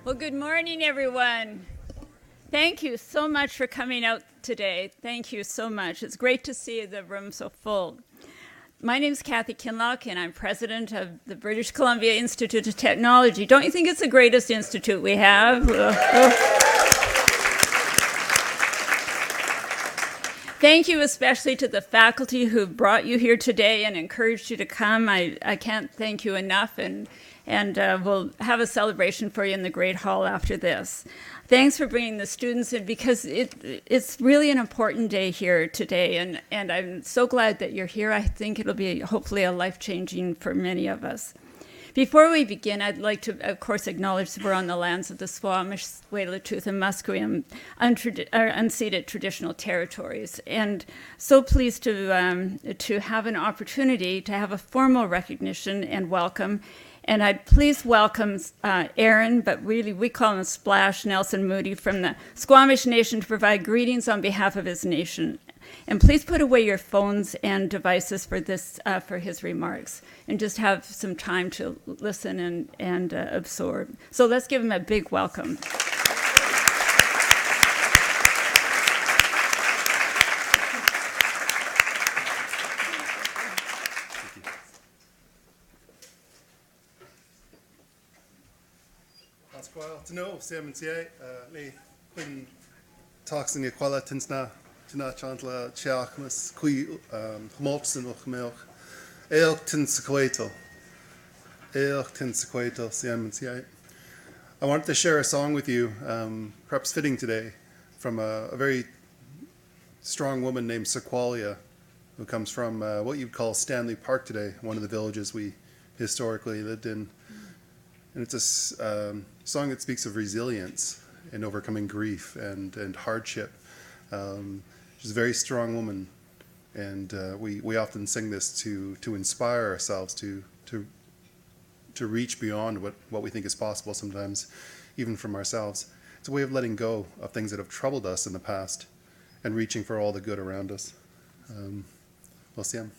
Well, good morning, everyone. Thank you so much for coming out today. Thank you so much. It's great to see the room so full. My name is Kathy Kinloch, and I'm president of the British Columbia Institute of Technology. Don't you think it's the greatest institute we have? Thank you especially to the faculty who brought you here today and encouraged you to come. I can't thank you enough, and we'll have a celebration for you in the Great Hall after this. Thanks for bringing the students in, because it's really an important day here today, and I'm so glad that you're here. I think it'll be hopefully a life-changing for many of us. Before we begin, I'd like to, of course, acknowledge that we're on the lands of the Squamish, Tsleil-Waututh, and Musqueam, unceded traditional territories. And so pleased to have an opportunity to have a formal recognition and welcome. And I'd please welcome Aaron, but really we call him Splash, Nelson Moody, from the Squamish Nation, to provide greetings on behalf of his nation. And please put away your phones and devices for his remarks, and just have some time to listen and absorb. So let's give him a big welcome. To know, Sam le when talks in the quala tinsna tina chantla chiachmas kui homolpsin och milk elk tinsequatal Sam. I wanted to share a song with you, perhaps fitting today, from a very strong woman named Sequoia, who comes from what you'd call Stanley Park today, one of the villages we historically lived in. And it's a song that speaks of resilience and overcoming grief and hardship. She's a very strong woman, and we often sing this to inspire ourselves to reach beyond what we think is possible sometimes, even from ourselves. It's a way of letting go of things that have troubled us in the past and reaching for all the good around us. We'll see him.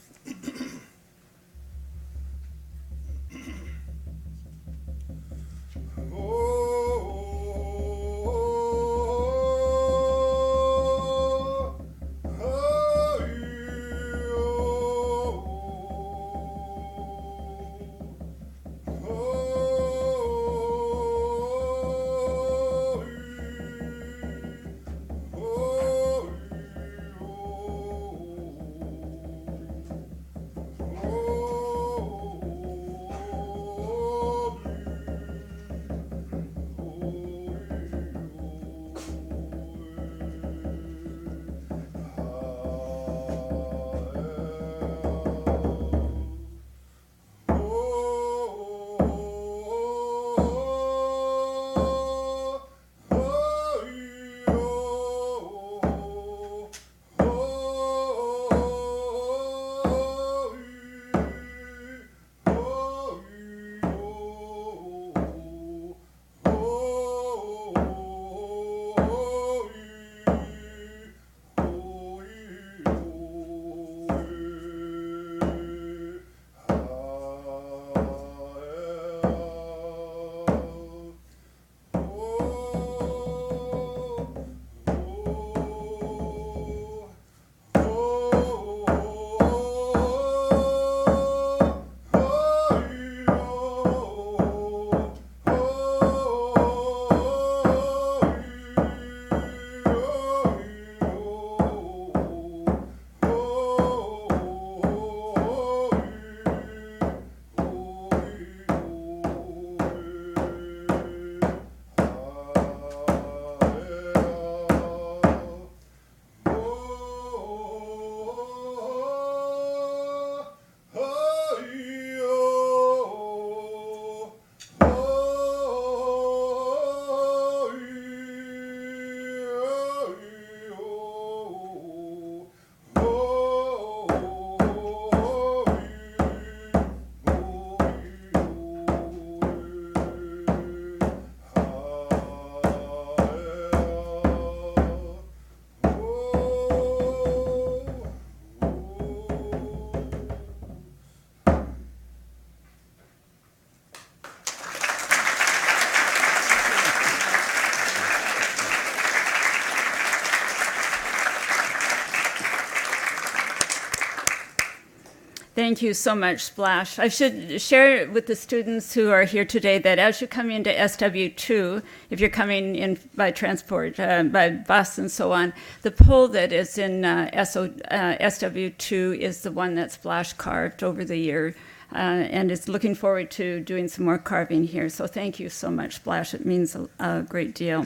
Thank you so much, Splash. I should share with the students who are here today that as you come into SW2, if you're coming in by transport, by bus and so on, the pole that is in SW2 is the one that Splash carved over the year, and is looking forward to doing some more carving here. So thank you so much, Splash. It means a great deal.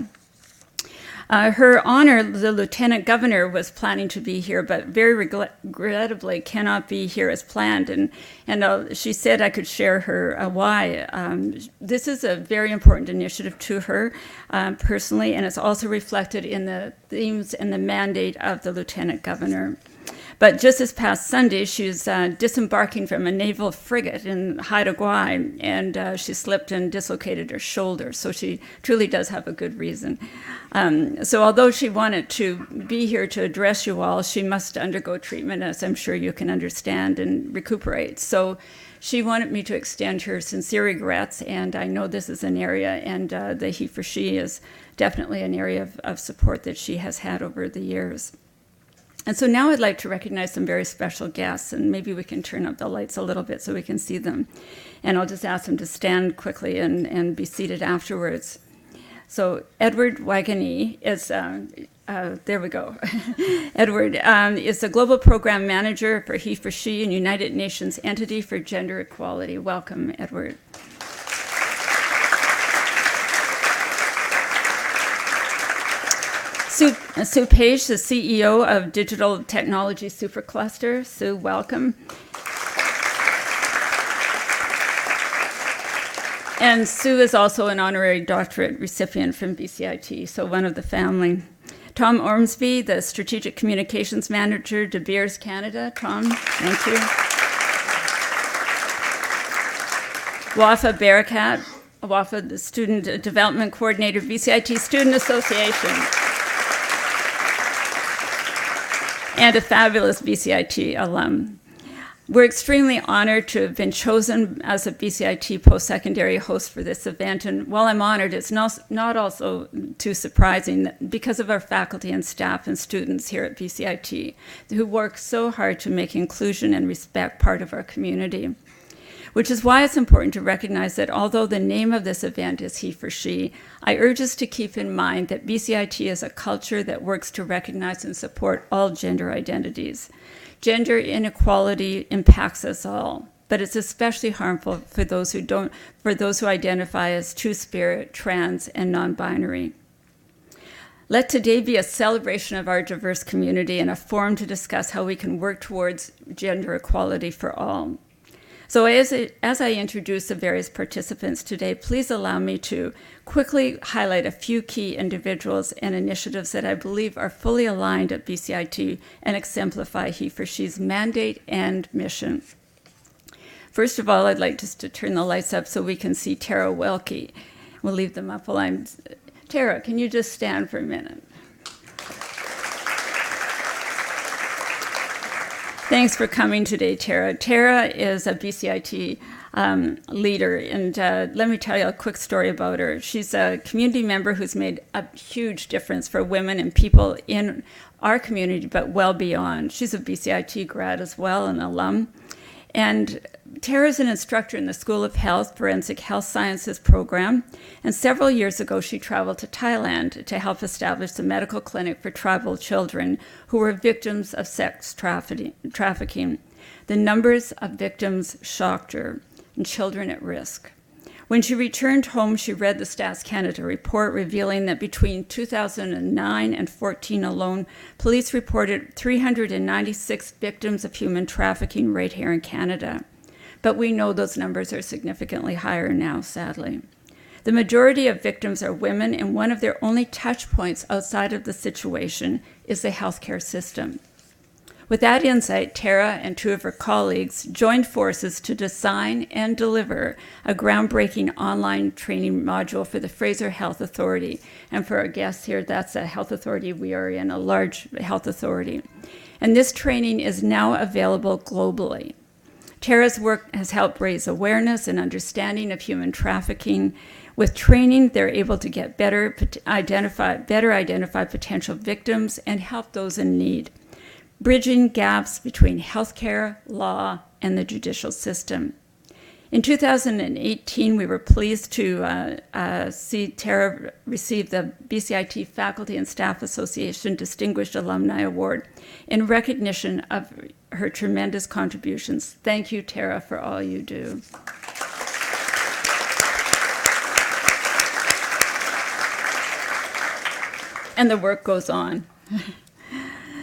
Her Honor, the Lieutenant Governor, was planning to be here, but very regrettably cannot be here as planned. And she said I could share her why. This is a very important initiative to her personally, and it's also reflected in the themes and the mandate of the Lieutenant Governor. But just this past Sunday, she's disembarking from a naval frigate in Haida Gwaii, and she slipped and dislocated her shoulder. So she truly does have a good reason. So although she wanted to be here to address you all, she must undergo treatment, as I'm sure you can understand, and recuperate. So she wanted me to extend her sincere regrets, and I know this is an area, and the HeForShe is definitely an area of support that she has had over the years. And so now I'd like to recognize some very special guests, and maybe we can turn up the lights a little bit so we can see them. And I'll just ask them to stand quickly and be seated afterwards. So Edward Wagany is, there we go. Edward is the Global Program Manager for HeForShe, a United Nations entity for gender equality. Welcome, Edward. Sue Page, the CEO of Digital Technology Supercluster. Sue, welcome. And Sue is also an honorary doctorate recipient from BCIT, so one of the family. Tom Ormsby, the Strategic Communications Manager, De Beers Canada. Tom, thank you. Wafa Barakat, Wafa, the Student Development Coordinator, BCIT Student Association. And a fabulous BCIT alum. We're extremely honored to have been chosen as a BCIT post-secondary host for this event, and while I'm honored, it's not also too surprising because of our faculty and staff and students here at BCIT who work so hard to make inclusion and respect part of our community. Which is why it's important to recognize that although the name of this event is HeForShe, I urge us to keep in mind that BCIT is a culture that works to recognize and support all gender identities. Gender inequality impacts us all, but it's especially harmful for those who identify as two-spirit, trans, and non-binary. Let today be a celebration of our diverse community and a forum to discuss how we can work towards gender equality for all. So as I introduce the various participants today, please allow me to quickly highlight a few key individuals and initiatives that I believe are fully aligned at BCIT and exemplify HeForShe's mandate and mission. First of all, I'd like just to turn the lights up so we can see Tara Welke. We'll leave them up while I'm... Tara, can you just stand for a minute? Thanks for coming today, Tara. Tara is a BCIT leader, and let me tell you a quick story about her. She's a community member who's made a huge difference for women and people in our community, but well beyond. She's a BCIT grad as well, an alum. And Tara's an instructor in the School of Health, Forensic Health Sciences program, and several years ago she traveled to Thailand to help establish a medical clinic for tribal children who were victims of sex trafficking. The numbers of victims shocked her, and children at risk. When she returned home, she read the Stats Canada report revealing that between 2009 and 2014 alone, police reported 396 victims of human trafficking right here in Canada. But we know those numbers are significantly higher now, sadly. The majority of victims are women, and one of their only touch points outside of the situation is the healthcare system. With that insight, Tara and two of her colleagues joined forces to design and deliver a groundbreaking online training module for the Fraser Health Authority. And for our guests here, that's a health authority we are in, a large health authority. And this training is now available globally. Tara's work has helped raise awareness and understanding of human trafficking. With training, they're able to get better identify potential victims and help those in need, bridging gaps between healthcare, law, and the judicial system. In 2018, we were pleased to see Tara receive the BCIT Faculty and Staff Association Distinguished Alumni Award in recognition of her tremendous contributions. Thank you, Tara, for all you do. And the work goes on.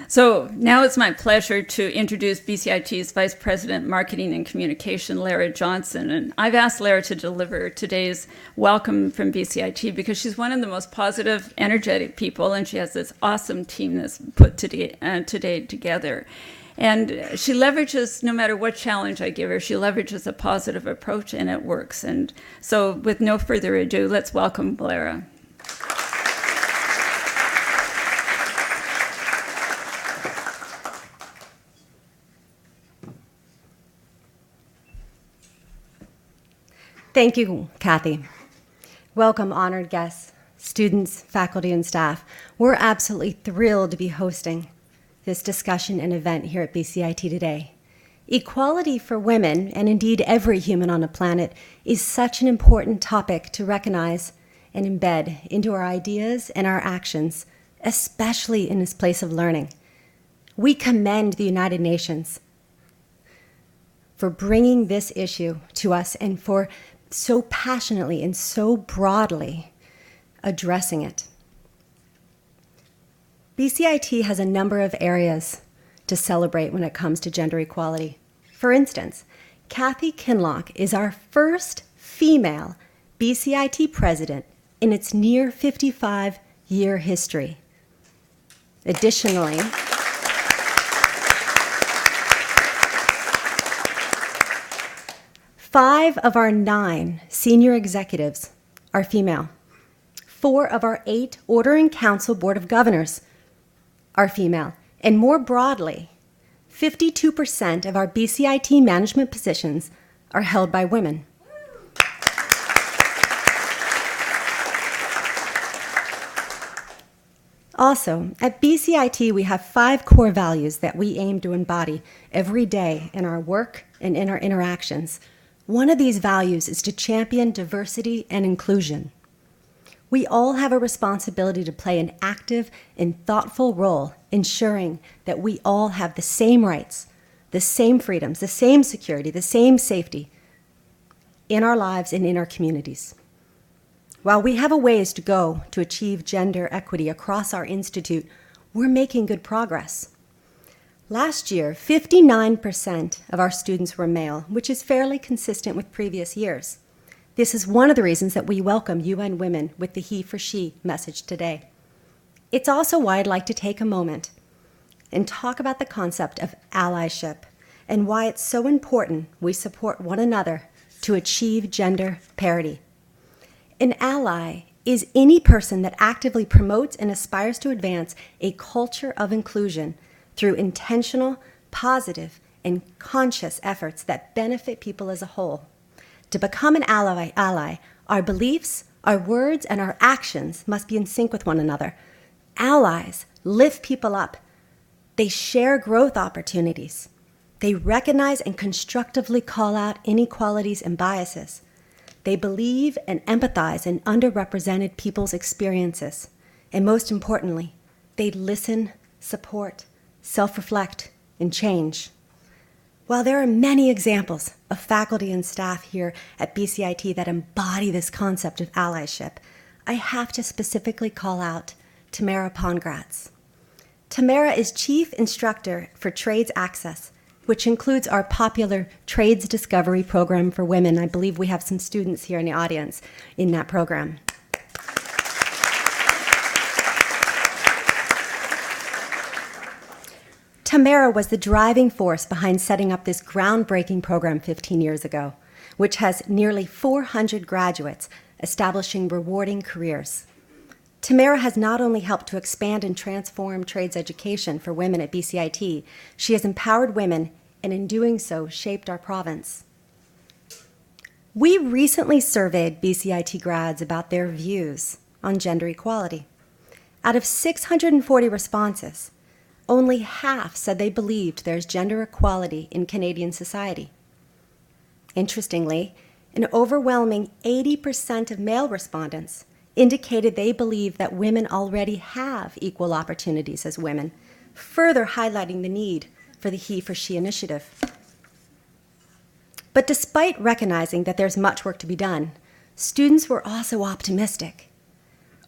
So now it's my pleasure to introduce BCIT's Vice President, Marketing and Communication, Lara Johnson. And I've asked Lara to deliver today's welcome from BCIT because she's one of the most positive, energetic people, and she has this awesome team that's put today together. And she leverages, no matter what challenge I give her, she leverages a positive approach, and it works. And so with no further ado, let's welcome Lara. Thank you, Kathy. Welcome, honored guests, students, faculty, and staff. We're absolutely thrilled to be hosting this discussion and event here at BCIT today. Equality for women, and indeed every human on the planet, is such an important topic to recognize and embed into our ideas and our actions, especially in this place of learning. We commend the United Nations for bringing this issue to us and for so passionately and so broadly addressing it. BCIT has a number of areas to celebrate when it comes to gender equality. For instance, Kathy Kinloch is our first female BCIT president in its near 55-year history. Additionally, five of our 9 senior executives are female. 4 of our 8 Ordering Council Board of Governors are female. And more broadly, 52% of our BCIT management positions are held by women. Also, at BCIT, we have 5 core values that we aim to embody every day in our work and in our interactions. One of these values is to champion diversity and inclusion. We all have a responsibility to play an active and thoughtful role ensuring that we all have the same rights, the same freedoms, the same security, the same safety in our lives and in our communities. While we have a ways to go to achieve gender equity across our institute, we're making good progress. Last year, 59% of our students were male, which is fairly consistent with previous years. This is one of the reasons that we welcome UN Women with the HeForShe message today. It's also why I'd like to take a moment and talk about the concept of allyship and why it's so important we support one another to achieve gender parity. An ally is any person that actively promotes and aspires to advance a culture of inclusion through intentional, positive, and conscious efforts that benefit people as a whole. To become an ally, our beliefs, our words, and our actions must be in sync with one another. Allies lift people up. They share growth opportunities. They recognize and constructively call out inequalities and biases. They believe and empathize in underrepresented people's experiences. And most importantly, they listen, support, self-reflect, and change. While there are many examples of faculty and staff here at BCIT that embody this concept of allyship, I have to specifically call out Tamara Pongratz. Tamara is Chief Instructor for Trades Access, which includes our popular Trades Discovery Program for women. I believe we have some students here in the audience in that program. Tamara was the driving force behind setting up this groundbreaking program 15 years ago, which has nearly 400 graduates establishing rewarding careers. Tamara has not only helped to expand and transform trades education for women at BCIT, she has empowered women and in doing so shaped our province. We recently surveyed BCIT grads about their views on gender equality. Out of 640 responses, only half said they believed there's gender equality in Canadian society. Interestingly, an overwhelming 80% of male respondents indicated they believe that women already have equal opportunities as women, further highlighting the need for the HeForShe initiative. But despite recognizing that there's much work to be done, students were also optimistic.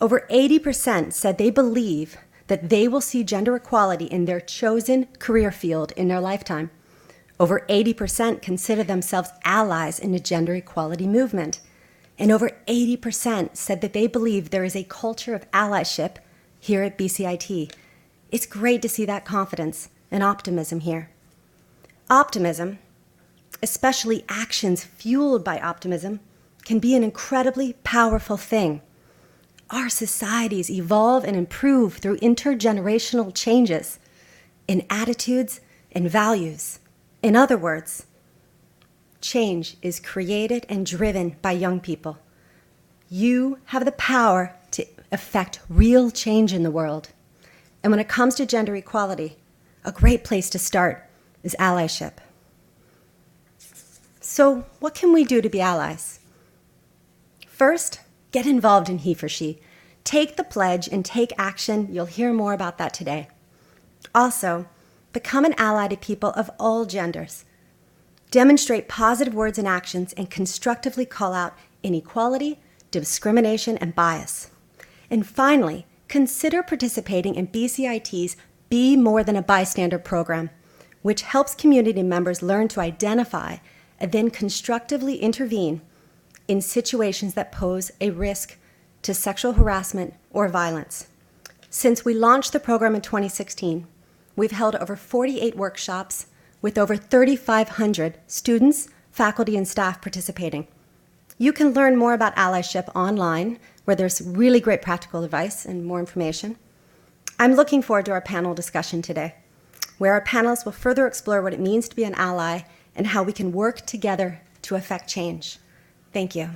Over 80% said they believe that they will see gender equality in their chosen career field in their lifetime. Over 80% consider themselves allies in the gender equality movement. And over 80% said that they believe there is a culture of allyship here at BCIT. It's great to see that confidence and optimism here. Optimism, especially actions fueled by optimism, can be an incredibly powerful thing. Our societies evolve and improve through intergenerational changes in attitudes and values. In other words, change is created and driven by young people. You have the power to affect real change in the world. And when it comes to gender equality, a great place to start is allyship. So what can we do to be allies? First, get involved in HeForShe. Take the pledge and take action. You'll hear more about that today. Also, become an ally to people of all genders. Demonstrate positive words and actions and constructively call out inequality, discrimination, and bias. And finally, consider participating in BCIT's Be More Than a Bystander program, which helps community members learn to identify and then constructively intervene in situations that pose a risk to sexual harassment or violence. Since we launched the program in 2016, we've held over 48 workshops with over 3,500 students, faculty, and staff participating. You can learn more about allyship online, where there's really great practical advice and more information. I'm looking forward to our panel discussion today, where our panelists will further explore what it means to be an ally and how we can work together to affect change. Thank you.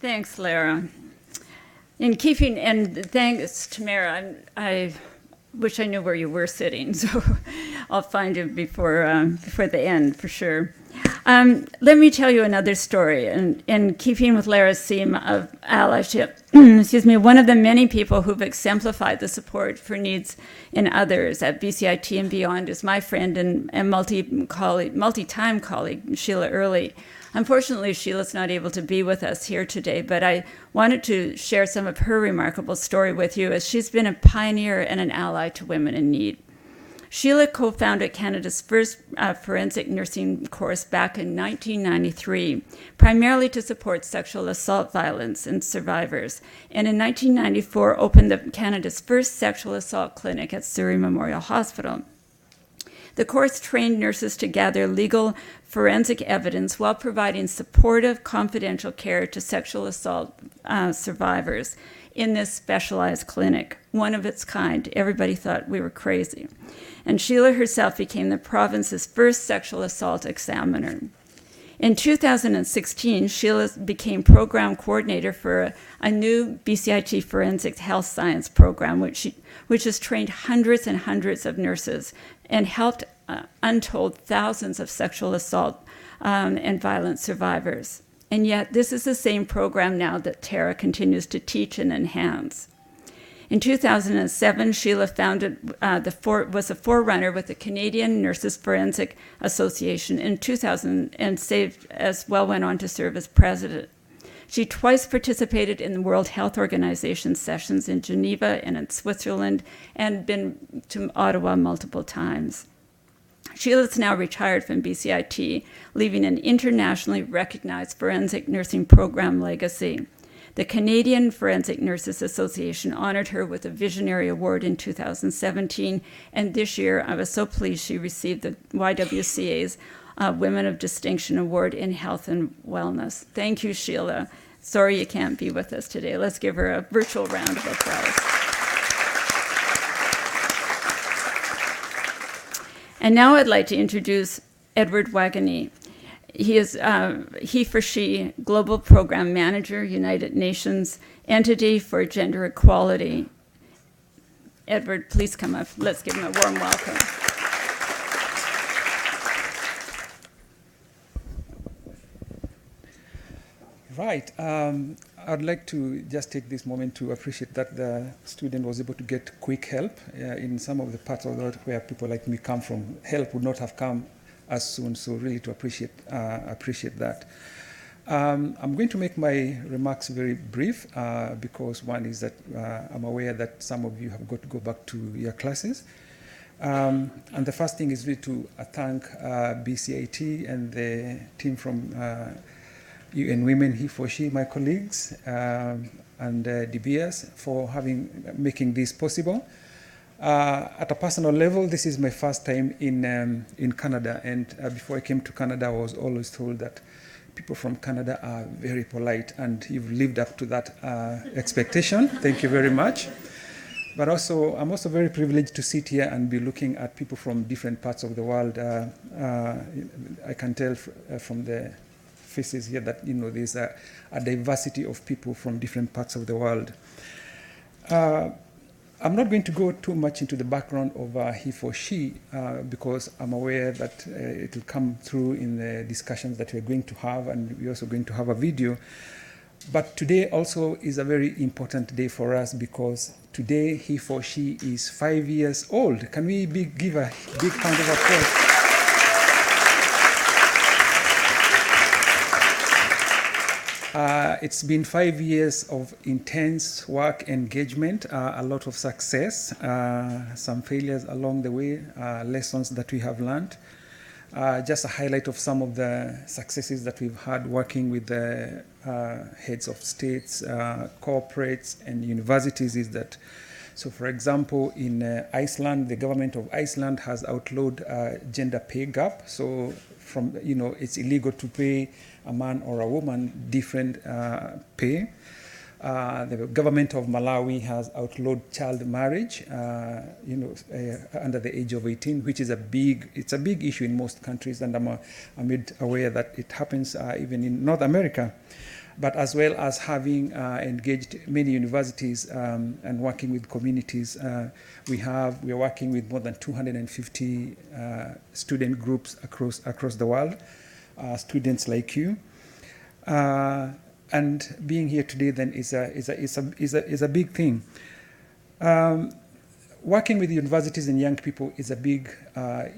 Thanks, Lara. In keeping, and thanks, Tamara. I wish I knew where you were sitting, so I'll find you before the end for sure. Let me tell you another story. In keeping with Lara's theme of allyship, excuse me, one of the many people who've exemplified the support for needs in others at BCIT and beyond is my friend and multi-time colleague, Sheila Early. Unfortunately, Sheila's not able to be with us here today, but I wanted to share some of her remarkable story with you, as she's been a pioneer and an ally to women in need. Sheila co-founded Canada's first forensic nursing course back in 1993, primarily to support sexual assault violence and survivors, and in 1994 opened Canada's first sexual assault clinic at Surrey Memorial Hospital. The course trained nurses to gather legal forensic evidence while providing supportive, confidential care to sexual assault survivors in this specialized clinic, one of its kind. Everybody thought we were crazy. And Sheila herself became the province's first sexual assault examiner. In 2016, Sheila became program coordinator for a new BCIT forensic health science program, which has trained hundreds and hundreds of nurses and helped untold thousands of sexual assault and violence survivors. And yet, this is the same program now that Tara continues to teach and enhance. In 2007, Sheila was a forerunner with the Canadian Nurses Forensic Association in 2000, and went on to serve as president. She twice participated in the World Health Organization sessions in Geneva and in Switzerland, and been to Ottawa multiple times. Sheila's now retired from BCIT, leaving an internationally recognized forensic nursing program legacy. The Canadian Forensic Nurses Association honored her with a Visionary Award in 2017, and this year I was so pleased she received the YWCA's Women of Distinction Award in Health and Wellness. Thank you, Sheila. Sorry you can't be with us today. Let's give her a virtual round of applause. And now I'd like to introduce Edward Wagany. He is HeForShe Global Program Manager, United Nations Entity for Gender Equality. Edward, please come up. Let's give him a warm welcome. Right. I'd like to just take this moment to appreciate that the student was able to get quick help. In some of the parts of the world where people like me come from, help would not have come as soon. So really to appreciate that. I'm going to make my remarks very brief because one is that I'm aware that some of you have got to go back to your classes. And the first thing is really to thank BCIT and the team from UN Women, HeForShe, my colleagues, and DBS for making this possible. At a personal level, this is my first time in Canada, and before I came to Canada, I was always told that people from Canada are very polite, and you've lived up to that expectation. Thank you very much. But also, I'm also very privileged to sit here and be looking at people from different parts of the world. I can tell from the faces here that there's a diversity of people from different parts of the world. I'm not going to go too much into the background of HeForShe because I'm aware that it will come through in the discussions that we're going to have, and we're also going to have a video. But today also is a very important day for us because today HeForShe is 5 years old. Can we give a big round of applause? It's been 5 years of intense work, engagement, a lot of success, some failures along the way, lessons that we have learned. Just a highlight of some of the successes that we've had working with the heads of states, corporates, and universities is that, so for example, in Iceland, the government of Iceland has outlawed gender pay gap. So it's illegal to pay a man or a woman different pay. The government of Malawi has outlawed child marriage, under the age of 18, which is a big issue in most countries, and I'm made aware that it happens even in North America. But as well as having engaged many universities and working with communities, we are working with more than 250 student groups across the world, students like you. And being here today then is a big thing. Working with universities and young people is a big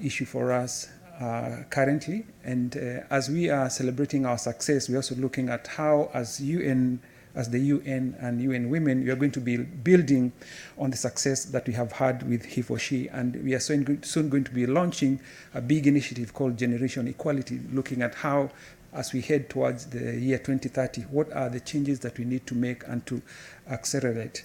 issue for us currently, and as we are celebrating our success, we're also looking at how, as the UN and UN Women, we are going to be building on the success that we have had with HeForShe, and we are soon going to be launching a big initiative called Generation Equality, looking at how, as we head towards the year 2030, what are the changes that we need to make and to accelerate.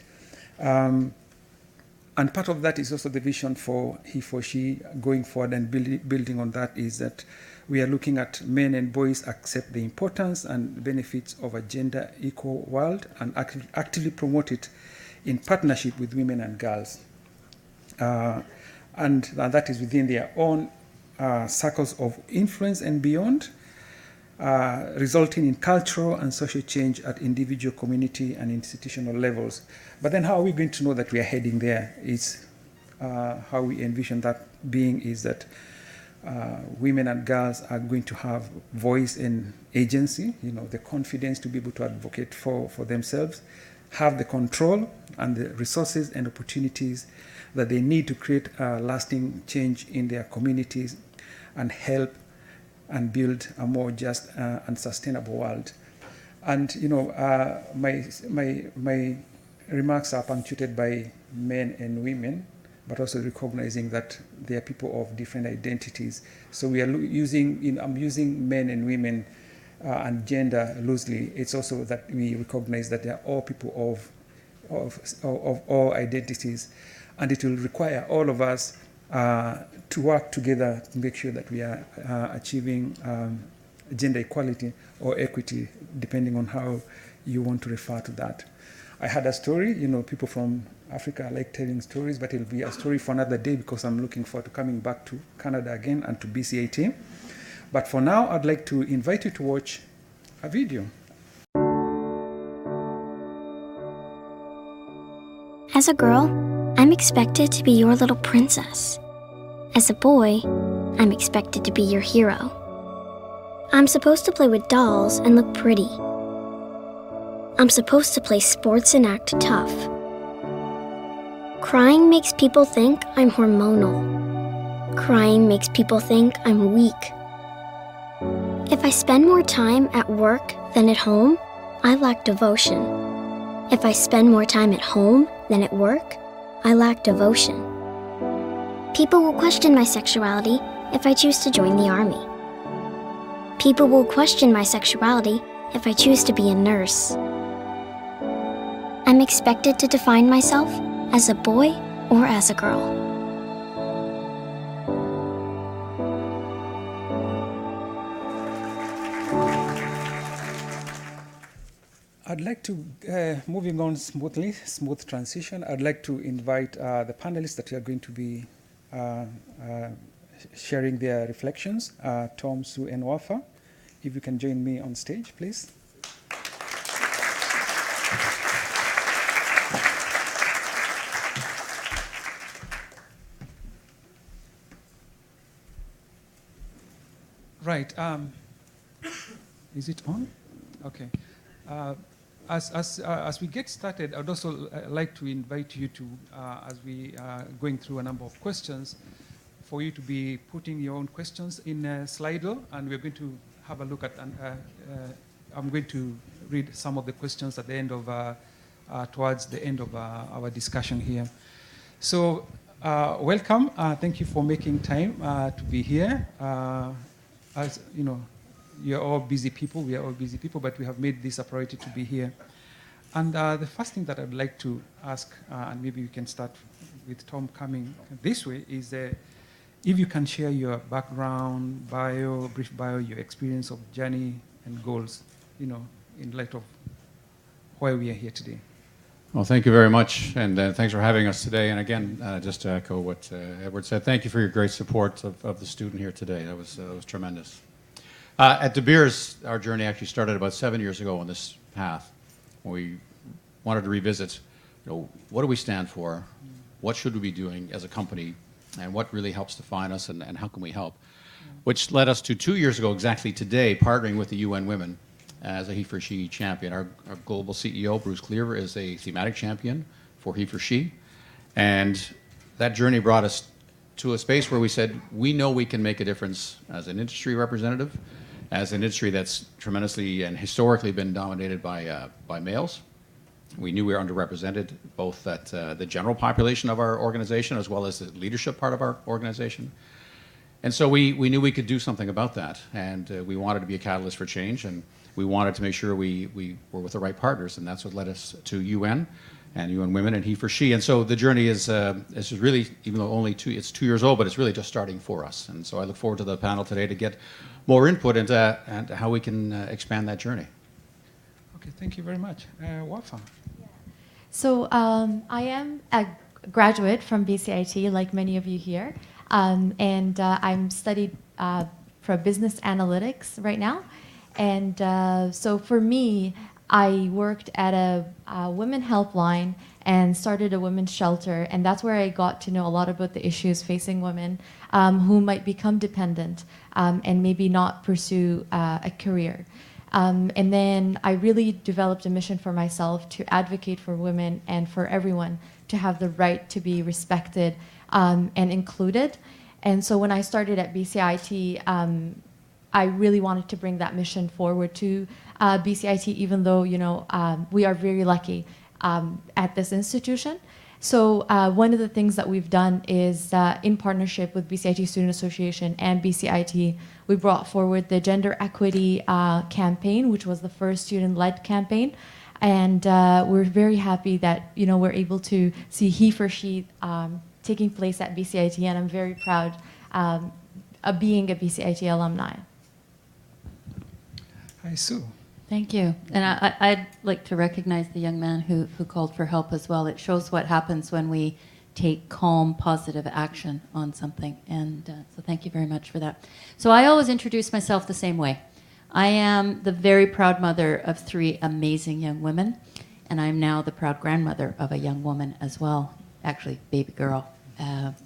And part of that is also the vision for HeForShe going forward, and building on that is that we are looking at men and boys accept the importance and benefits of a gender equal world and actively promote it in partnership with women and girls. And that is within their own circles of influence and beyond, resulting in cultural and social change at individual, community, and institutional levels. But then how are we going to know that we are heading there? Is how we envision that being is that women and girls are going to have voice and agency, the confidence to be able to advocate for themselves, have the control and the resources and opportunities that they need to create lasting change in their communities and help and build a more just and sustainable world. And my remarks are punctuated by men and women, but also recognizing that they are people of different identities. So we are I'm using men and women and gender loosely. It's also that we recognize that they are all people of all identities, and it will require all of us to work together to make sure that we are achieving gender equality or equity, depending on how you want to refer to that. I had a story. People from Africa like telling stories, but it'll be a story for another day because I'm looking forward to coming back to Canada again and to BCIT. But for now, I'd like to invite you to watch a video. As a girl, I'm expected to be your little princess. As a boy, I'm expected to be your hero. I'm supposed to play with dolls and look pretty. I'm supposed to play sports and act tough. Crying makes people think I'm hormonal. Crying makes people think I'm weak. If I spend more time at work than at home, I lack devotion. If I spend more time at home than at work, I lack devotion. People will question my sexuality if I choose to join the army. People will question my sexuality if I choose to be a nurse. I'm expected to define myself as a boy or as a girl. I'd like to, moving on smoothly, smooth transition, I'd like to invite the panelists that are going to be sharing their reflections, Tom, Sue, and Wafa. If you can join me on stage, please. Right. Is it on? Okay. As we get started, I'd also like to invite you to, as we are going through a number of questions, for you to be putting your own questions in Slido, and we're going to have a look at, I'm going to read some of the questions at the end of, towards the end of our discussion here. So, welcome. Thank you for making time to be here. As you know, you're all busy people, we are all busy people, but we have made this a priority to be here. And the first thing that I'd like to ask, and maybe we can start with Tom coming this way, is if you can share your background, brief bio, your experience of journey and goals, in light of why we are here today. Well, thank you very much, and thanks for having us today. And again, just to echo what Edward said, thank you for your great support of the student here today. That was tremendous. At De Beers, our journey actually started about 7 years ago on this path, when we wanted to revisit, what do we stand for, what should we be doing as a company, and what really helps define us, and how can we help? Which led us to 2 years ago, exactly today, partnering with the UN Women as a HeForShe champion. Our global CEO, Bruce Cleaver, is a thematic champion for HeForShe. And that journey brought us to a space where we said, we know we can make a difference as an industry representative, as an industry that's tremendously and historically been dominated by males. We knew we were underrepresented, both at the general population of our organization as well as the leadership part of our organization. And so we knew we could do something about that. And we wanted to be a catalyst for change. And we wanted to make sure we were with the right partners. And that's what led us to UN and UN Women and HeForShe. And so the journey is really, even though it's 2 years old, but it's really just starting for us. And so I look forward to the panel today to get more input into and how we can expand that journey. Okay, thank you very much. Wafa. So I am a graduate from BCIT, like many of you here, and I'm studied for business analytics right now. And so for me, I worked at a women helpline and started a women's shelter, and that's where I got to know a lot about the issues facing women who might become dependent and maybe not pursue a career. And then I really developed a mission for myself to advocate for women and for everyone to have the right to be respected and included. And so when I started at BCIT, I really wanted to bring that mission forward to BCIT, even though, we are very lucky at this institution. So one of the things that we've done is in partnership with BCIT Student Association and BCIT, we brought forward the Gender Equity campaign, which was the first student-led campaign. And we're very happy that, we're able to see HeForShe taking place at BCIT, and I'm very proud of being a BCIT alumni. Hi, Sue. Thank you. And I'd like to recognize the young man who called for help as well. It shows what happens when we take calm, positive action on something. And so thank you very much for that. So I always introduce myself the same way. I am the very proud mother of 3 amazing young women, and I'm now the proud grandmother of a young woman as well. Actually, baby girl,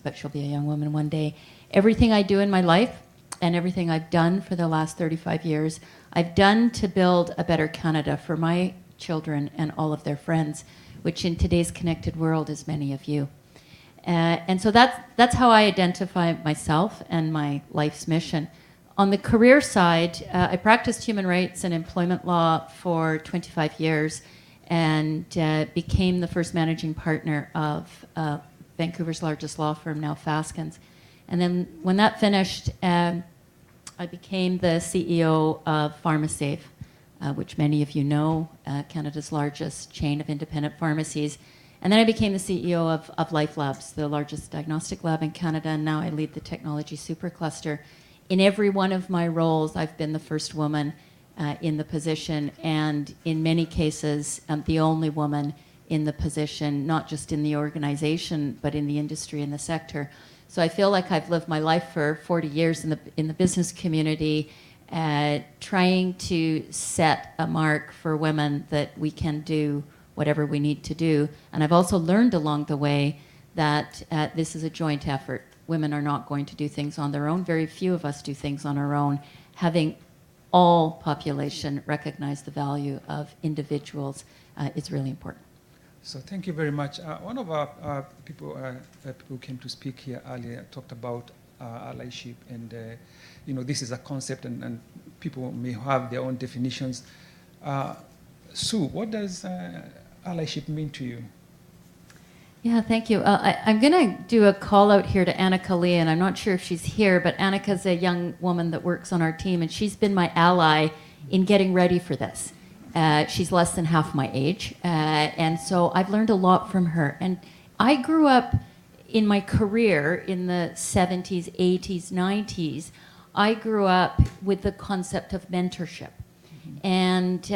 but she'll be a young woman one day. Everything I do in my life and everything I've done for the last 35 years, I've done to build a better Canada for my children and all of their friends, which in today's connected world is many of you. And so that's how I identify myself and my life's mission. On the career side, I practiced human rights and employment law for 25 years and became the first managing partner of Vancouver's largest law firm, now Faskins. And then when that finished, I became the CEO of PharmaSafe, which many of you know, Canada's largest chain of independent pharmacies. And then I became the CEO of Life Labs, the largest diagnostic lab in Canada, and now I lead the technology supercluster. In every one of my roles, I've been the first woman in the position, and in many cases, the only woman in the position, not just in the organization, but in the industry and the sector. So I feel like I've lived my life for 40 years in the business community, trying to set a mark for women that we can do whatever we need to do. And I've also learned along the way that this is a joint effort. Women are not going to do things on their own. Very few of us do things on our own. Having all population recognize the value of individuals is really important. So thank you very much. One of our people who came to speak here earlier talked about allyship, and this is a concept, and people may have their own definitions. Sue, what does allyship mean to you? Yeah, thank you. I'm going to do a call out here to Annika Lee, and I'm not sure if she's here, but Annika's a young woman that works on our team, and she's been my ally in getting ready for this. She's less than half my age, and so I've learned a lot from her. And I grew up in my career in the 70s, 80s, 90s. I grew up with the concept of mentorship. And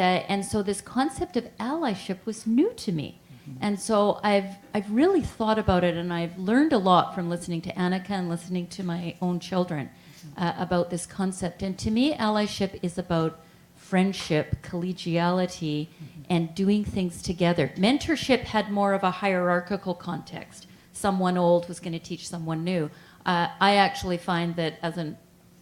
so this concept of allyship was new to me. And so I've really thought about it, and I've learned a lot from listening to Annika and listening to my own children about this concept. And to me, allyship is about friendship, collegiality, and doing things together. Mentorship had more of a hierarchical context. Someone old was going to teach someone new. I actually find that as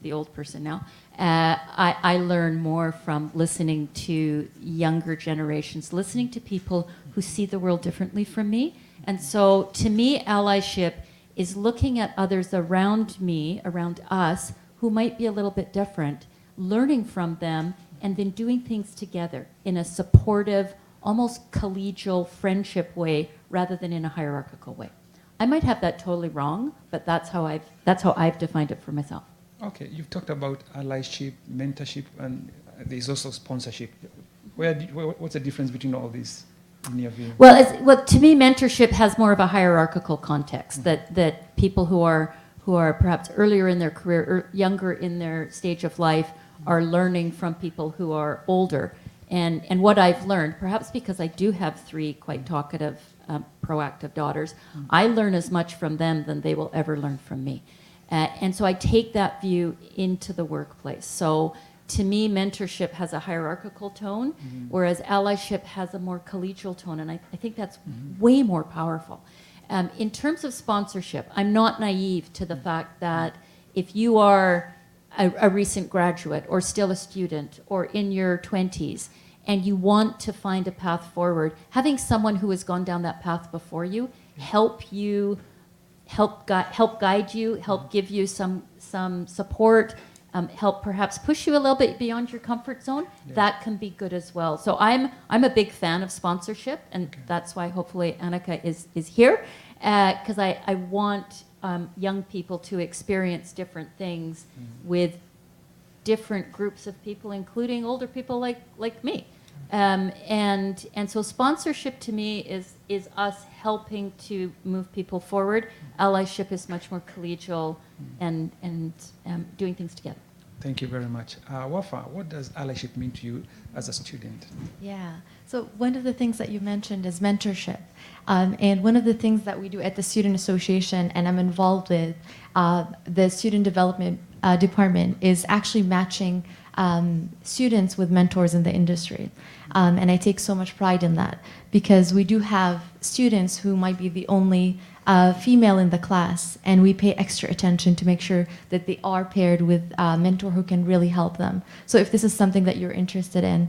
the old person now, I learn more from listening to younger generations, listening to people who see the world differently from me. And so to me, allyship is looking at others around me, around us, who might be a little bit different, learning from them, and then doing things together in a supportive, almost collegial friendship way, rather than in a hierarchical way. I might have that totally wrong, but that's how I've defined it for myself. Okay, you've talked about allyship, mentorship, and there's also sponsorship. What's the difference between all these in your view? Well, to me, mentorship has more of a hierarchical context. That people who are perhaps earlier in their career or younger in their stage of life are learning from people who are older. And what I've learned, perhaps because I do have 3 quite talkative, proactive daughters, I learn as much from them than they will ever learn from me. And so I take that view into the workplace. So to me, mentorship has a hierarchical tone, whereas allyship has a more collegial tone. And I think that's way more powerful. In terms of sponsorship, I'm not naive to the fact that if you are a recent graduate or still a student or in your 20s and you want to find a path forward, having someone who has gone down that path before you help guide you, help give you some support, help perhaps push you a little bit beyond your comfort zone, that can be good as well. So I'm a big fan of sponsorship, and that's why hopefully Annika is here, because I want young people to experience different things with different groups of people, including older people like me. And so sponsorship to me is us helping to move people forward. Allyship is much more collegial and doing things together. Thank you very much. Wafa, what does allyship mean to you as a student? Yeah. So one of the things that you mentioned is mentorship. And one of the things that we do at the Student Association, and I'm involved with the Student Development Department, is actually matching students with mentors in the industry. And I take so much pride in that because we do have students who might be the only female in the class, and we pay extra attention to make sure that they are paired with a mentor who can really help them. So if this is something that you're interested in,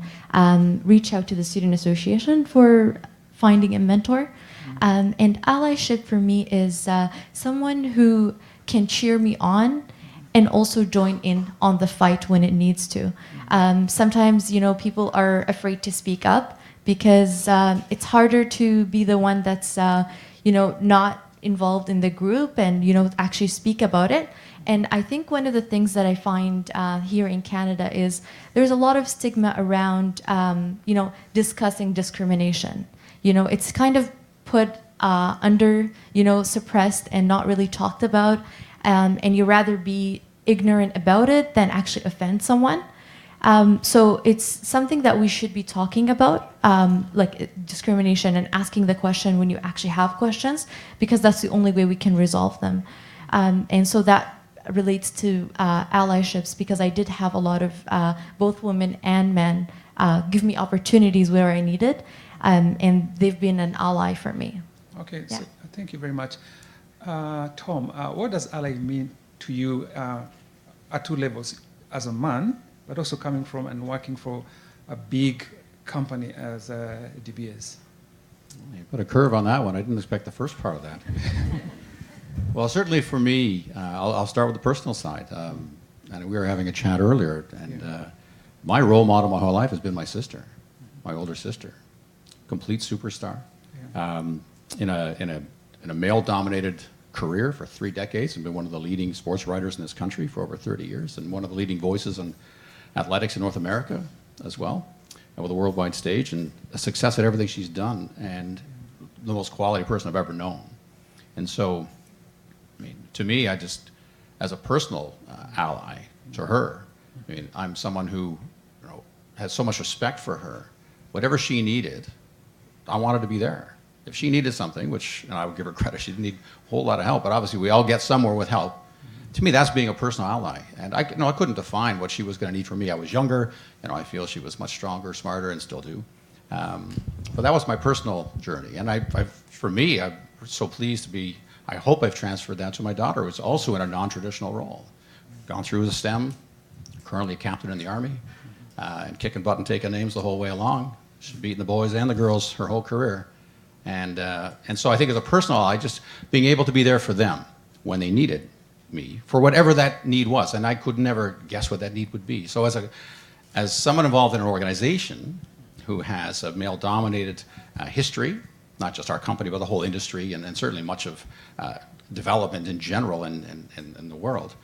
reach out to the Student Association for finding a mentor. And allyship for me is someone who can cheer me on and also join in on the fight when it needs to. Sometimes, people are afraid to speak up because it's harder to be the one that's, not involved in the group and, actually speak about it. And I think one of the things that I find here in Canada is there's a lot of stigma around, discussing discrimination. It's kind of put under, suppressed and not really talked about. And you rather be ignorant about it than actually offend someone. So it's something that we should be talking about, like discrimination, and asking the question when you actually have questions, because that's the only way we can resolve them. And so that relates to allyships, because I did have a lot of both women and men give me opportunities where I needed, and they've been an ally for me. Okay, Yeah. so thank you very much. Tom, what does ally mean to you at two levels, as a man, but also coming from and working for a big company as De Beers? You put a curve on that one. I didn't expect the first part of that. Well, certainly for me, I'll start with the personal side. And we were having a chat earlier, and my role model my whole life has been my sister, my older sister, complete superstar. In a male-dominated career for 3 decades, and been one of the leading sports writers in this country for over 30 years, and one of the leading voices in athletics in North America as well, and with a worldwide stage, and a success at everything she's done, and the most quality person I've ever known. And so, to me, I just, as a personal ally to her, I'm someone who has so much respect for her. Whatever she needed, I wanted to be there. If she needed something, which, and I would give her credit, she didn't need a whole lot of help, but obviously we all get somewhere with help. To me, that's being a personal ally. And I couldn't define what she was going to need from me. I was younger, I feel she was much stronger, smarter, and still do. But that was my personal journey. And for me, I'm so pleased to be, I hope I've transferred that to my daughter, who's also in a non-traditional role. Gone through the STEM, currently a captain in the Army, and kicking butt and taking names the whole way along. She's beaten the boys and the girls her whole career. And so I think as a personal ally, just being able to be there for them when they needed me, for whatever that need was, and I could never guess what that need would be. So as someone involved in an organization who has a male-dominated history, not just our company, but the whole industry, and certainly much of development in general in the world,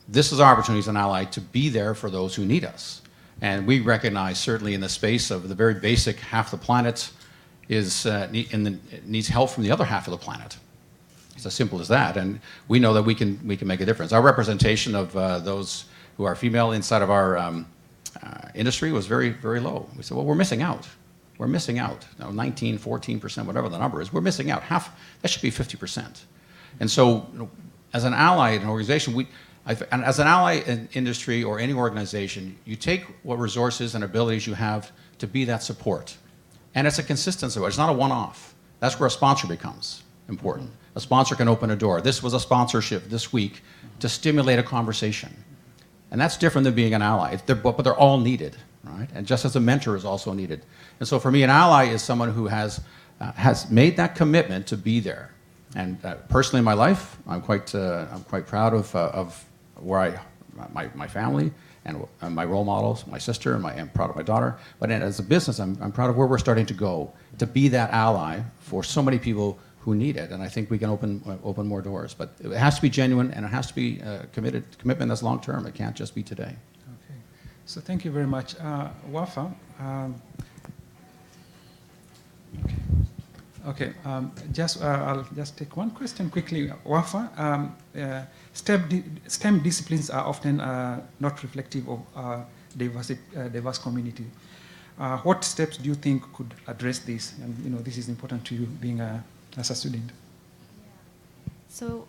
this is our opportunity as an ally to be there for those who need us. And we recognize, certainly in the space of the very basic half the planet needs help from the other half of the planet. It's as simple as that, and we know that we can make a difference. Our representation of those who are female inside of our industry was very, very low. We said, well, we're missing out. We're missing out. 19, 14%, whatever the number is, we're missing out. Half, that should be 50%. And so, as an ally in an organization, and as an ally in industry or any organization, you take what resources and abilities you have to be that support. And it's a consistent support. It's not a one-off. That's where a sponsor becomes important. A sponsor can open a door. This was a sponsorship this week to stimulate a conversation. And that's different than being an ally. But they're all needed, right? And just as a mentor is also needed. And so for me, an ally is someone who has made that commitment to be there. And personally in my life, I'm quite proud of where my family and my role models, my sister, and I'm proud of my daughter. But as a business, I'm proud of where we're starting to go, to be that ally for so many people who need it. And I think we can open more doors. But it has to be genuine, and it has to be commitment that's long term. It can't just be today. Okay. So thank you very much. Wafa, okay. Okay, I'll just take one question quickly. Wafa, STEM disciplines are often not reflective of diverse community. What steps do you think could address this? And this is important to you being as a student. So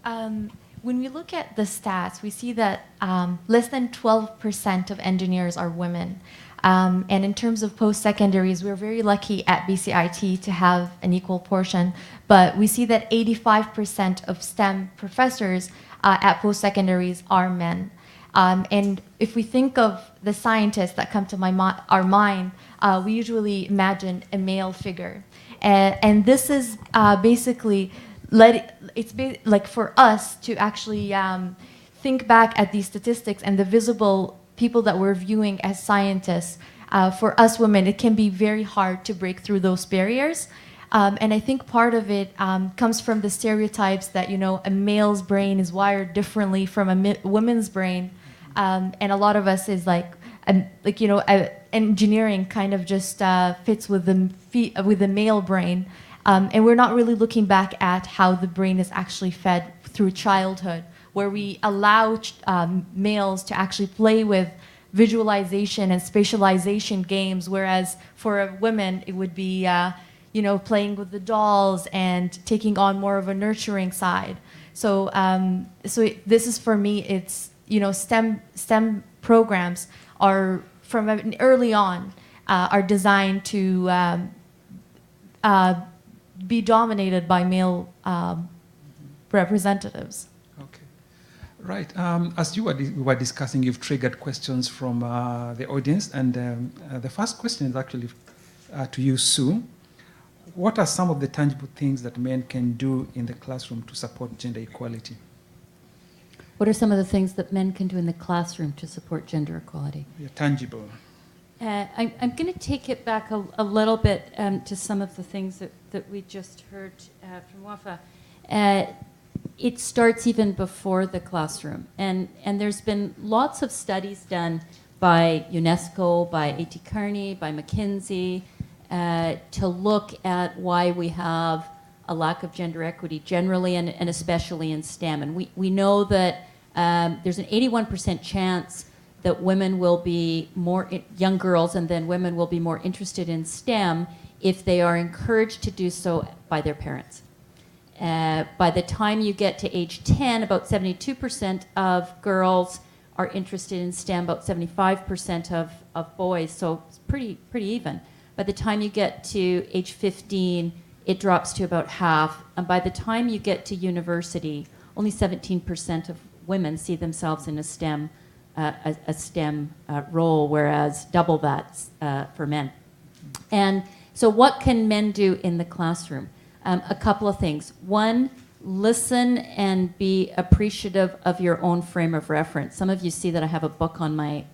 when we look at the stats, we see that less than 12% of engineers are women. And in terms of post-secondaries, we're very lucky at BCIT to have an equal portion. But we see that 85% of STEM professors at post-secondaries are men. And if we think of the scientists that come to our mind, we usually imagine a male figure. And this is basically, like for us to actually think back at these statistics and the visible people that we're viewing as scientists. For us women, it can be very hard to break through those barriers. And I think part of it comes from the stereotypes that, a male's brain is wired differently from a woman's brain. And a lot of us is engineering kind of just fits with the male brain. And we're not really looking back at how the brain is actually fed through childhood, where we allow males to actually play with visualization and spatialization games, whereas for women it would be playing with the dolls and taking on more of a nurturing side. So this is, for me, it's STEM programs are from early on are designed to be dominated by male representatives. Okay, right. As we were discussing, you've triggered questions from the audience, and the first question is actually to you, Sue. What are some of the tangible things that men can do in the classroom to support gender equality? What are some of the things that men can do in the classroom to support gender equality? Yeah, tangible. I'm going to take it back a little bit to some of the things that we just heard from Wafa. It starts even before the classroom. And there's been lots of studies done by UNESCO, by A.T. Kearney, by McKinsey, to look at why we have a lack of gender equity generally and especially in STEM. And we know that there's an 81% chance that women will be young girls and then women will be more interested in STEM if they are encouraged to do so by their parents. By the time you get to age 10, about 72% of girls are interested in STEM, about 75% of boys, so it's pretty even. By the time you get to age 15, it drops to about half. And by the time you get to university, only 17% of women see themselves in a STEM role, whereas double that for men. And so what can men do in the classroom? A couple of things. One, listen and be appreciative of your own frame of reference. Some of you see that I have a book on my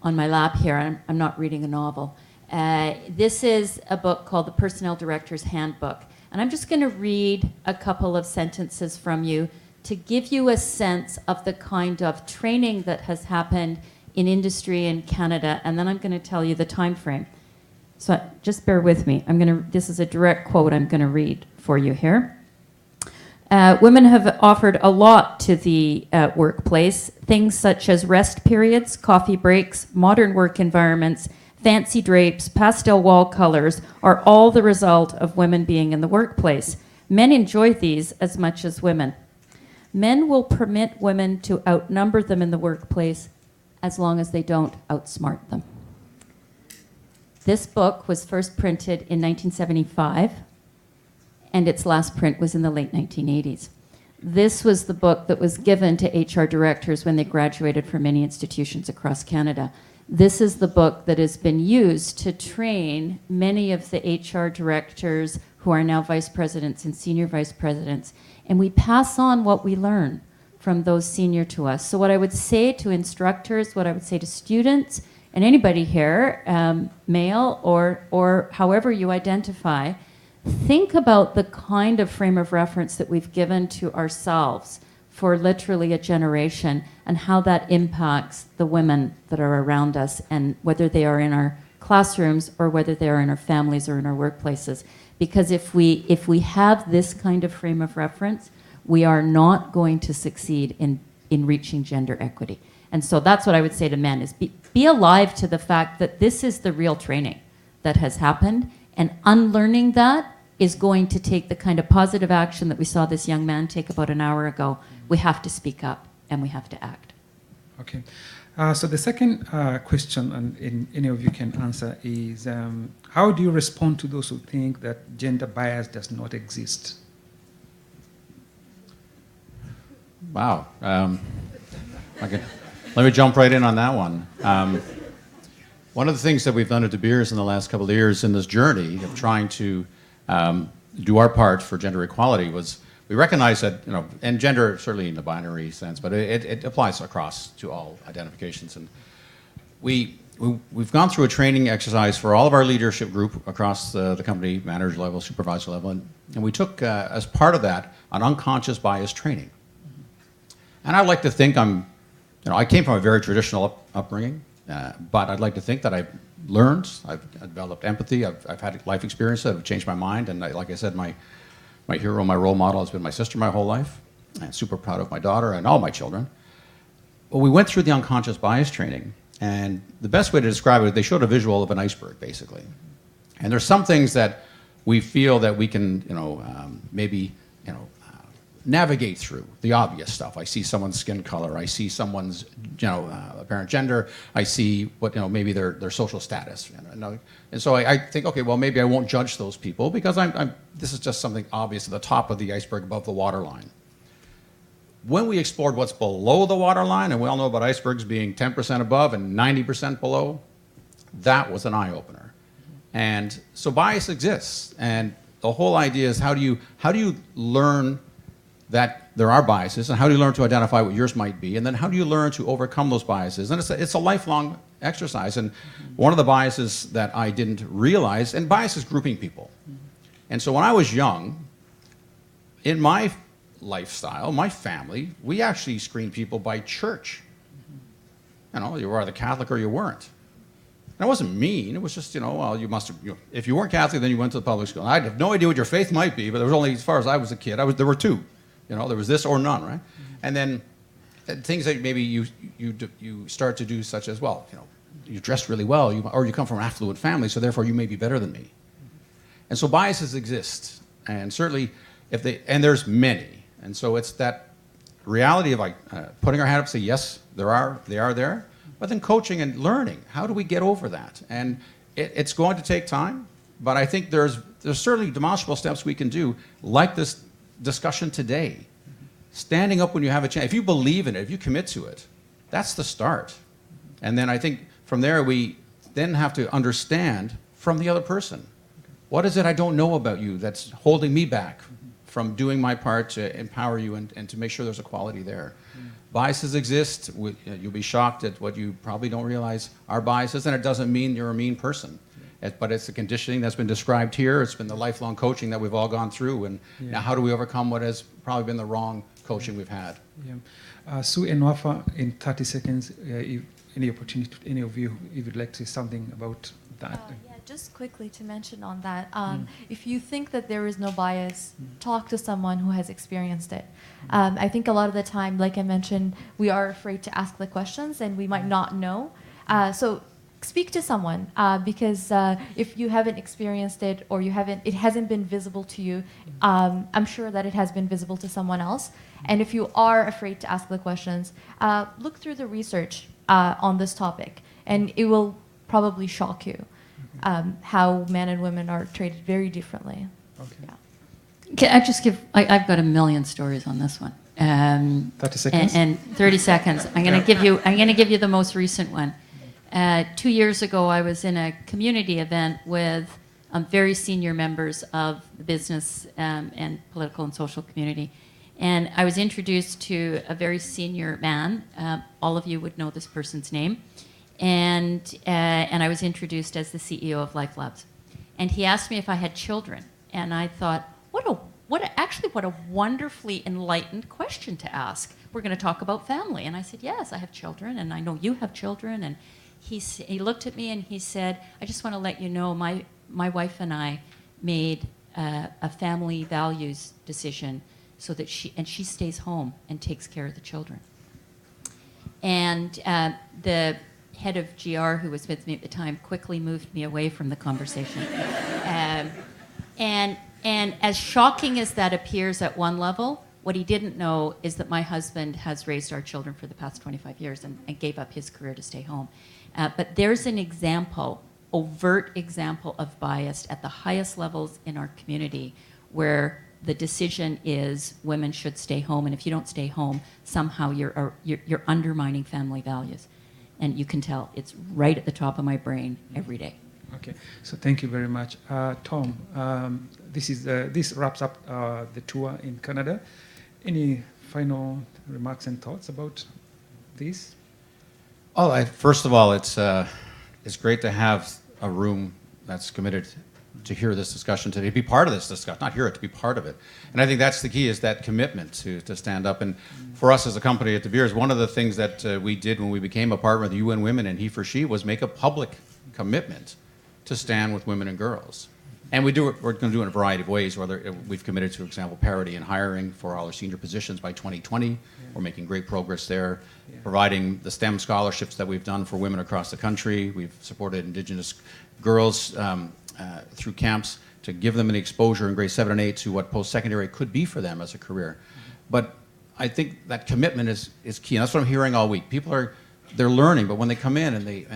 lap here. I'm not reading a novel. This is a book called The Personnel Director's Handbook. And I'm just going to read a couple of sentences from you to give you a sense of the kind of training that has happened in industry in Canada, and then I'm going to tell you the time frame. So just bear with me. This is a direct quote I'm going to read for you here. Women have offered a lot to the workplace, things such as rest periods, coffee breaks, modern work environments, fancy drapes, pastel wall colors are all the result of women being in the workplace. Men enjoy these as much as women. Men will permit women to outnumber them in the workplace as long as they don't outsmart them. This book was first printed in 1975, and its last print was in the late 1980s. This was the book that was given to HR directors when they graduated from many institutions across Canada. This is the book that has been used to train many of the HR directors who are now vice presidents and senior vice presidents. And we pass on what we learn from those senior to us. So what I would say to instructors, what I would say to students, and anybody here, male or however you identify, think about the kind of frame of reference that we've given to ourselves for literally a generation and how that impacts the women that are around us, and whether they are in our classrooms or whether they are in our families or in our workplaces. Because if we have this kind of frame of reference, we are not going to succeed in reaching gender equity. And so that's what I would say to men is be alive to the fact that this is the real training that has happened, and unlearning that is going to take the kind of positive action that we saw this young man take about an hour ago. We have to speak up and we have to act. Okay. So the second question, and any of you can answer, is how do you respond to those who think that gender bias does not exist? Wow. Okay. Let me jump right in on that one. One of the things that we've done at De Beers in the last couple of years in this journey of trying to do our part for gender equality was we recognize that, and gender certainly in the binary sense, but it applies across to all identifications. And we've gone through a training exercise for all of our leadership group across the company, manager level, supervisor level, and we took as part of that an unconscious bias training. And I'd like to think I came from a very traditional upbringing, but I'd like to think that I've learned, I've developed empathy, I've had life experiences that have changed my mind, and like I said, my hero, my role model has been my sister my whole life. I'm super proud of my daughter and all my children. Well, we went through the unconscious bias training, and the best way to describe it, they showed a visual of an iceberg, basically. And there's some things that we feel that we can, maybe, navigate through the obvious stuff. I see someone's skin color. I see someone's, apparent gender. I see what, maybe their social status. And so I think, okay, well, maybe I won't judge those people because this is just something obvious at the top of the iceberg above the waterline. When we explored what's below the waterline, and we all know about icebergs being 10% above and 90% below, that was an eye-opener. And so bias exists. And the whole idea is how do you learn that there are biases, and how do you learn to identify what yours might be, and then how do you learn to overcome those biases? And it's a lifelong exercise. And one of the biases that I didn't realize, and bias is grouping people. And so when I was young, in my lifestyle, my family, we actually screened people by church. You were either Catholic or you weren't. And it wasn't mean. It was just, well, you must have, if you weren't Catholic, then you went to the public school. And I have no idea what your faith might be, but there was only, as far as I was a kid, there were two. There was this or none, right? And then things that maybe you start to do, such as, well, you dress really well, or you come from an affluent family, so therefore you may be better than me. And so biases exist, and certainly and there's many. And so it's that reality of putting our hand up and say, yes, they are there, but then coaching and learning. How do we get over that? And it's going to take time, but I think there's certainly demonstrable steps we can do, like this discussion today. Standing up when you have a chance. If you believe in it, if you commit to it, that's the start. And then I think from there we then have to understand from the other person. What is it I don't know about you that's holding me back from doing my part to empower you and to make sure there's equality there? Biases exist. You'll be shocked at what you probably don't realize are biases, and it doesn't mean you're a mean person. But it's the conditioning that's been described here. It's been the lifelong coaching that we've all gone through. And now how do we overcome what has probably been the wrong coaching we've had? Yeah. Sue and Wafa, in 30 seconds, if any opportunity, any of you, if you'd like to say something about that. Just quickly to mention on that, if you think that there is no bias, talk to someone who has experienced it. I think a lot of the time, like I mentioned, we are afraid to ask the questions and we might not know. So speak to someone because if you haven't experienced it or it hasn't been visible to you, I'm sure that it has been visible to someone else. And if you are afraid to ask the questions, look through the research on this topic, and it will probably shock you how men and women are treated very differently. Okay. Yeah. Can I just I've got a million stories on this one. 30 seconds. And 30 seconds. I'm going to give you the most recent one. 2 years ago, I was in a community event with very senior members of the business and political and social community. And I was introduced to a very senior man. All of you would know this person's name. And I was introduced as the CEO of Life Labs. And he asked me if I had children. And I thought, what a wonderfully enlightened question to ask. We're going to talk about family. And I said, yes, I have children, and I know you have children. And he looked at me and he said, I just want to let you know my wife and I made a family values decision so that she stays home and takes care of the children. And the head of GR, who was with me at the time, quickly moved me away from the conversation. And as shocking as that appears at one level, what he didn't know is that my husband has raised our children for the past 25 years and gave up his career to stay home. But there's an example, overt example of bias at the highest levels in our community where the decision is women should stay home, and if you don't stay home, somehow you're undermining family values. And you can tell it's right at the top of my brain every day. Okay, so thank you very much. Tom, this wraps up the tour in Canada. Any final remarks and thoughts about this? Oh, first of all, it's great to have a room that's committed to hear this discussion today, to be part of this discussion, not hear it, to be part of it. And I think that's the key, is that commitment to stand up. And for us as a company at De Beers, one of the things that we did when we became a partner of the UN Women and HeForShe was make a public commitment to stand with women and girls. And we're going to do it in a variety of ways, whether we've committed to, for example, parity in hiring for all our senior positions by 2020. We're making great progress there. Providing the STEM scholarships that we've done for women across the country. We've supported Indigenous girls through camps to give them an exposure in grade 7 and 8 to what post-secondary could be for them as a career. But I think that commitment is key, and that's what I'm hearing all week. People they're learning, but when they come in they've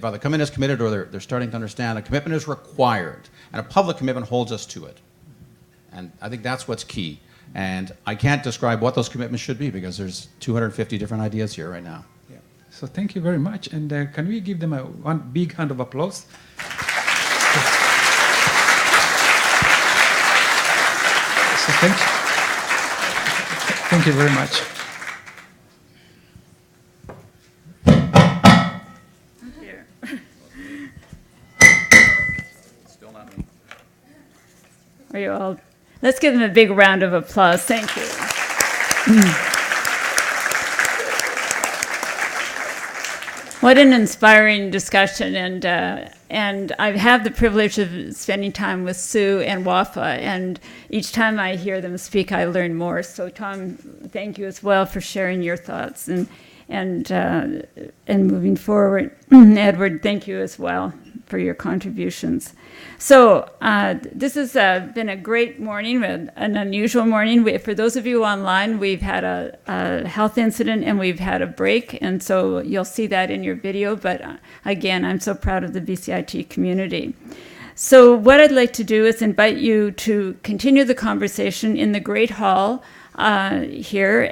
either come in as committed or they're starting to understand a commitment is required, and a public commitment holds us to it. And I think that's what's key. And I can't describe what those commitments should be because there's 250 different ideas here right now. Yeah. So thank you very much, and can we give them one big hand of applause? So thank you very much. Here. Still not me. Are you all? Let's give them a big round of applause. Thank you. What an inspiring discussion, and I've had the privilege of spending time with Sue and Wafa, and each time I hear them speak, I learn more. So, Tom, thank you as well for sharing your thoughts and moving forward. Edward, thank you as well for your contributions. So this has been a great morning, an unusual morning. For those of you online, we've had a health incident and we've had a break, and so you'll see that in your video. But again, I'm so proud of the BCIT community. So what I'd like to do is invite you to continue the conversation in the Great Hall here,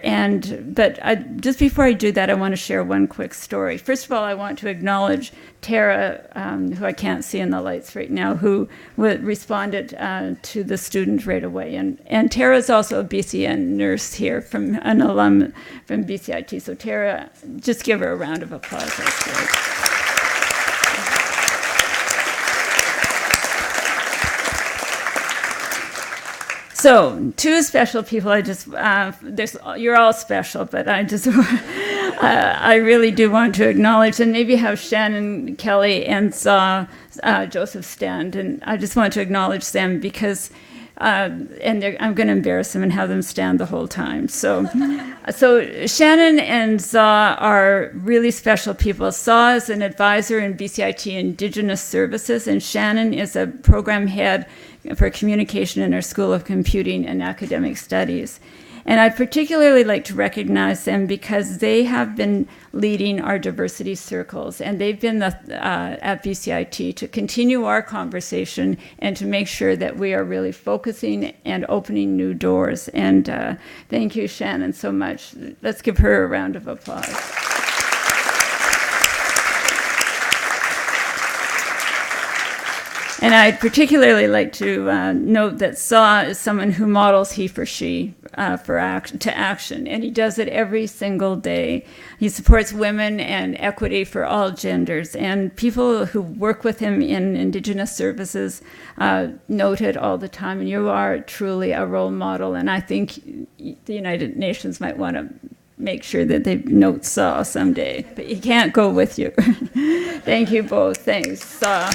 but just before I do that, I want to share one quick story. First of all, I want to acknowledge Tara, who I can't see in the lights right now, who responded to the student right away. And Tara is also a BCN nurse here, an alum from BCIT. So Tara, just give her a round of applause. That's great. So, two special people. You're all special, but I really do want to acknowledge, and maybe have Shannon, Kelly, and Joseph stand. And I just want to acknowledge them because, I'm going to embarrass them and have them stand the whole time. So Shannon and Zaw are really special people. Zaw is an advisor in BCIT Indigenous Services, and Shannon is a program head for communication in our School of Computing and Academic Studies. And I'd particularly like to recognize them because they have been leading our diversity circles, and they've been at BCIT to continue our conversation and to make sure that we are really focusing and opening new doors. And thank you, Shannon, so much. Let's give her a round of applause. And I'd particularly like to note that Saw is someone who models HeForShe to action, and he does it every single day. He supports women and equity for all genders, and people who work with him in Indigenous services note it all the time, and you are truly a role model, and I think the United Nations might want to make sure that they note Saw someday, but he can't go with you. Thank you both. Thanks, Saw.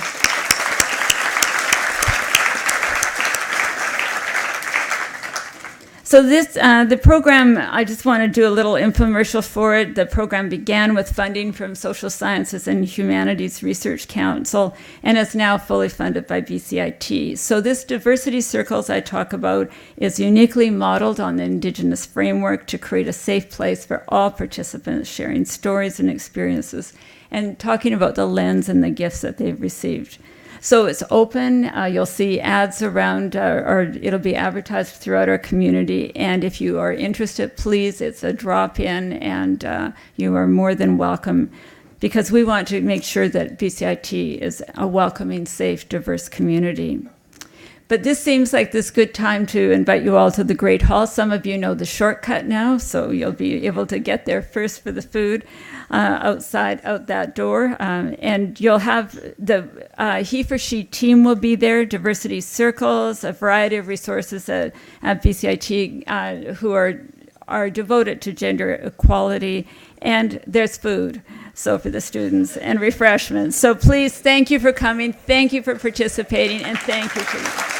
So this, the program, I just want to do a little infomercial for it. The program began with funding from Social Sciences and Humanities Research Council and is now fully funded by BCIT. So this diversity circles I talk about is uniquely modeled on the Indigenous framework to create a safe place for all participants sharing stories and experiences and talking about the lens and the gifts that they've received. So it's open. You'll see ads around, or it'll be advertised throughout our community. And if you are interested, please, it's a drop-in, and you are more than welcome, because we want to make sure that BCIT is a welcoming, safe, diverse community. But this seems like this good time to invite you all to the Great Hall. Some of you know the shortcut now, so you'll be able to get there first for the food outside, out that door. And you'll have the HeForShe team will be there, diversity circles, a variety of resources at BCIT who are devoted to gender equality, and there's food, so for the students, and refreshments. So please, thank you for coming, thank you for participating, and thank you for